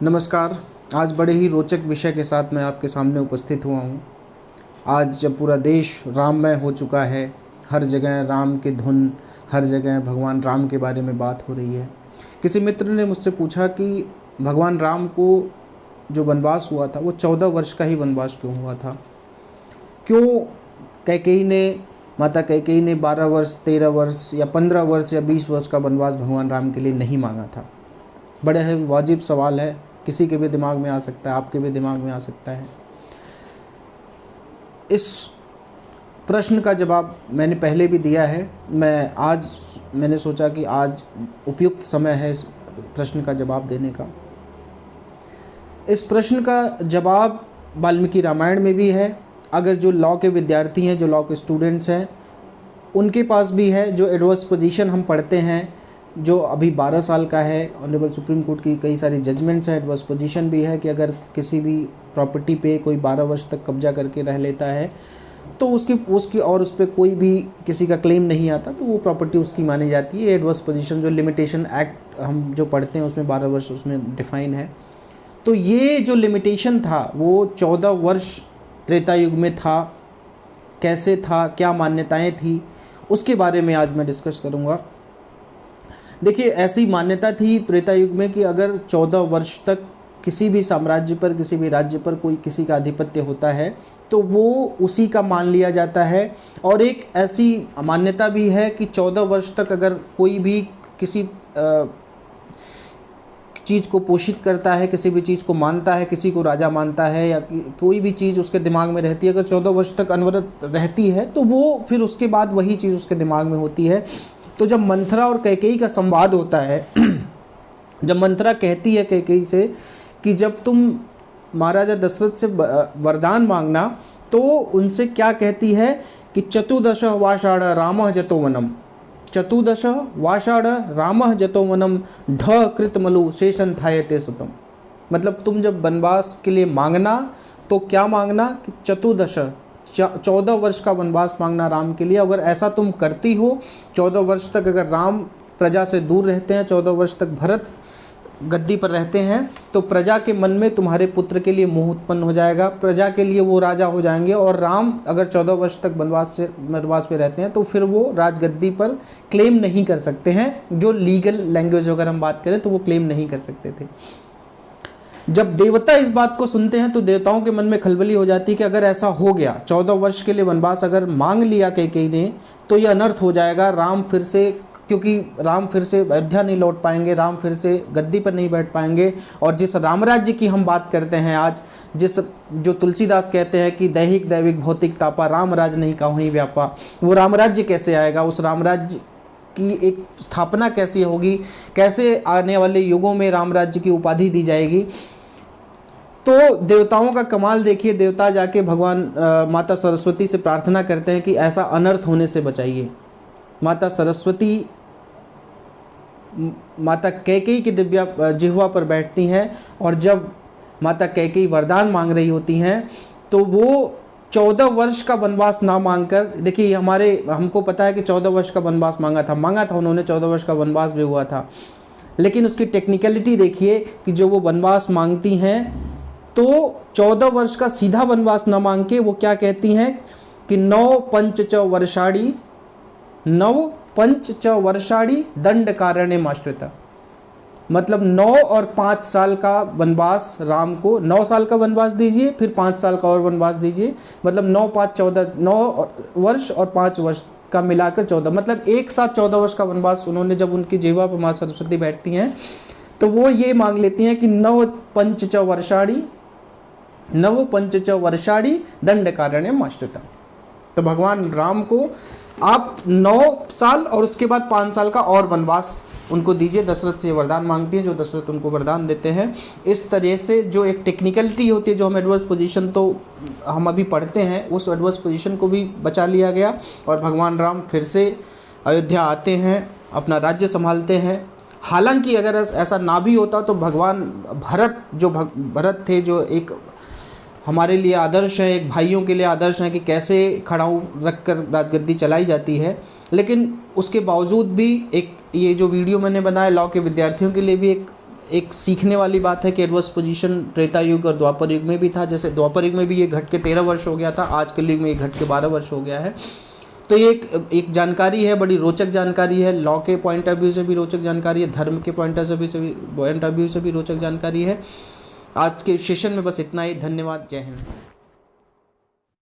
नमस्कार। आज बड़े ही रोचक विषय के साथ मैं आपके सामने उपस्थित हुआ हूँ। आज जब पूरा देश राममय हो चुका है, हर जगह राम की धुन, हर जगह भगवान राम के बारे में बात हो रही है। किसी मित्र ने मुझसे पूछा कि भगवान राम को जो वनवास हुआ था वो 14 वर्ष का ही वनवास क्यों हुआ था? क्यों माता कैकेयी ने 12 वर्ष, 13 वर्ष या 15 वर्ष या 20 वर्ष का वनवास भगवान राम के लिए नहीं मांगा था? बड़ा है वाजिब सवाल है, किसी के भी दिमाग में आ सकता है, आपके भी दिमाग में आ सकता है। इस प्रश्न का जवाब मैंने पहले भी दिया है। मैंने सोचा कि आज उपयुक्त समय है इस प्रश्न का जवाब देने का। इस प्रश्न का जवाब वाल्मीकि रामायण में भी है। अगर जो लॉ के विद्यार्थी हैं, जो लॉ के स्टूडेंट्स हैं, उनके पास भी है। जो एडवर्स पोजीशन हम पढ़ते हैं, जो अभी 12 साल का है, ऑनरेबल सुप्रीम कोर्ट की कई सारी जजमेंट्स हैं, एडवर्स पोजीशन भी है कि अगर किसी भी प्रॉपर्टी पे कोई 12 वर्ष तक कब्जा करके रह लेता है तो उसकी और उस पर कोई भी किसी का क्लेम नहीं आता तो वो प्रॉपर्टी उसकी मानी जाती है। एडवर्स पोजीशन जो लिमिटेशन एक्ट हम जो पढ़ते हैं उसमें 12 वर्ष उसमें डिफाइन है। तो ये जो लिमिटेशन था वो 14 वर्ष त्रेता युग में था। कैसे था, क्या मान्यताएं थी, उसके बारे में आज मैं डिस्कस करूँगा। देखिए, ऐसी मान्यता थी त्रेता युग में कि अगर 14 वर्ष तक किसी भी साम्राज्य पर, किसी भी राज्य पर कोई किसी का आधिपत्य होता है तो वो उसी का मान लिया जाता है। और एक ऐसी मान्यता भी है कि 14 वर्ष तक अगर कोई भी किसी चीज़ को पोषित करता है, किसी भी चीज़ को मानता है, किसी को राजा मानता है या कोई भी चीज़ उसके दिमाग में रहती है, अगर 14 वर्ष तक अनवरत रहती है तो वो फिर उसके बाद वही चीज़ उसके दिमाग में होती है। तो जब मंथरा और कैकेयी का संवाद होता है जब मंथरा कहती है कैकेयी से कि जब तुम महाराजा दशरथ से वरदान मांगना, तो उनसे क्या कहती है कि चतुर्दश वाषाढ़ रामः जतो वनम, चतुर्दश वाषाढ़ रामः जतो वनम ढ कृतमलु शेषन थायते सुतम। मतलब तुम जब वनवास के लिए मांगना तो क्या मांगना कि 14 वर्ष का वनवास मांगना राम के लिए। अगर ऐसा तुम करती हो, 14 वर्ष तक अगर राम प्रजा से दूर रहते हैं, 14 वर्ष तक भरत गद्दी पर रहते हैं, तो प्रजा के मन में तुम्हारे पुत्र के लिए मोह उत्पन्न हो जाएगा, प्रजा के लिए वो राजा हो जाएंगे। और राम अगर 14 वर्ष तक वनवास पे रहते हैं तो फिर वो राजगद्दी पर क्लेम नहीं कर सकते हैं। जो लीगल लैंग्वेज अगर हम बात करें तो वो क्लेम नहीं कर सकते थे। जब देवता इस बात को सुनते हैं तो देवताओं के मन में खलबली हो जाती है कि अगर ऐसा हो गया, 14 वर्ष के लिए वनवास अगर मांग लिया कैकेयी ने, तो यह अनर्थ हो जाएगा। क्योंकि राम फिर से अयोध्या नहीं लौट पाएंगे, राम फिर से गद्दी पर नहीं बैठ पाएंगे। और जिस रामराज्य की हम बात करते हैं आज, जो तुलसीदास कहते हैं कि दैहिक दैविक भौतिक तापा, राम राज नहीं काहू ही व्यापा, वो रामराज्य कैसे आएगा? उस रामराज्य की एक स्थापना कैसी होगी? कैसे आने वाले युगों में रामराज्य की उपाधि दी जाएगी? तो देवताओं का कमाल देखिए, देवता जाके भगवान माता सरस्वती से प्रार्थना करते हैं कि ऐसा अनर्थ होने से बचाइए। माता सरस्वती माता कैकेयी की दिव्या जिह्वा पर बैठती हैं और जब माता कैकेयी वरदान मांग रही होती हैं तो वो 14 वर्ष का वनवास ना मांगकर, देखिए हमको पता है कि 14 वर्ष का वनवास मांगा था उन्होंने, 14 वर्ष का वनवास भी हुआ था। लेकिन उसकी टेक्निकलिटी देखिए कि जो वो वनवास मांगती हैं तो 14 वर्ष का सीधा वनवास न मांग के वो क्या कहती हैं कि 9 पंच च वर्षाणी दंड कारणे माश्रिता। मतलब 9 और 5 साल का वनवास राम को, 9 साल का वनवास दीजिए, फिर 5 साल का और वनवास दीजिए। मतलब 9 5 14, 9 वर्ष और 5 वर्ष का मिलाकर 14, मतलब एक साथ 14 वर्ष का वनवास उन्होंने, जब उनकी जिह्वा पर माँ सरस्वती बैठती हैं तो वो ये मांग लेती हैं कि 9 पंच च वर्षाणी दंड कारणे माश्रिता। तो भगवान राम को आप 9 साल और उसके बाद 5 साल का और वनवास उनको दीजिए। दशरथ से वरदान मांगती हैं, जो दशरथ उनको वरदान देते हैं। इस तरह से जो एक टेक्निकलिटी होती है, जो हम एडवर्स पोजीशन तो हम अभी पढ़ते हैं, उस एडवर्स पोजीशन को भी बचा लिया गया और भगवान राम फिर से अयोध्या आते हैं, अपना राज्य संभालते हैं। हालांकि अगर ऐसा ना भी होता तो भगवान भरत थे, जो एक हमारे लिए आदर्श है, एक भाइयों के लिए आदर्श है कि कैसे खड़ाऊ रखकर राजगद्दी चलाई जाती है। लेकिन उसके बावजूद भी एक ये जो वीडियो मैंने बनाया लॉ के विद्यार्थियों के लिए भी एक एक सीखने वाली बात है कि एडवर्स पोजीशन त्रेता युग और द्वापर युग में भी था। जैसे द्वापर युग में भी ये घट के 13 वर्ष हो गया था, आज के युग में ये घट के 12 वर्ष हो गया है। तो ये एक जानकारी है, बड़ी रोचक जानकारी है, लॉ के पॉइंट ऑफ व्यू से भी रोचक जानकारी है, धर्म के पॉइंट ऑफ व्यू से भी रोचक जानकारी है। आज के सेशन में बस इतना ही। धन्यवाद। जय हिंद।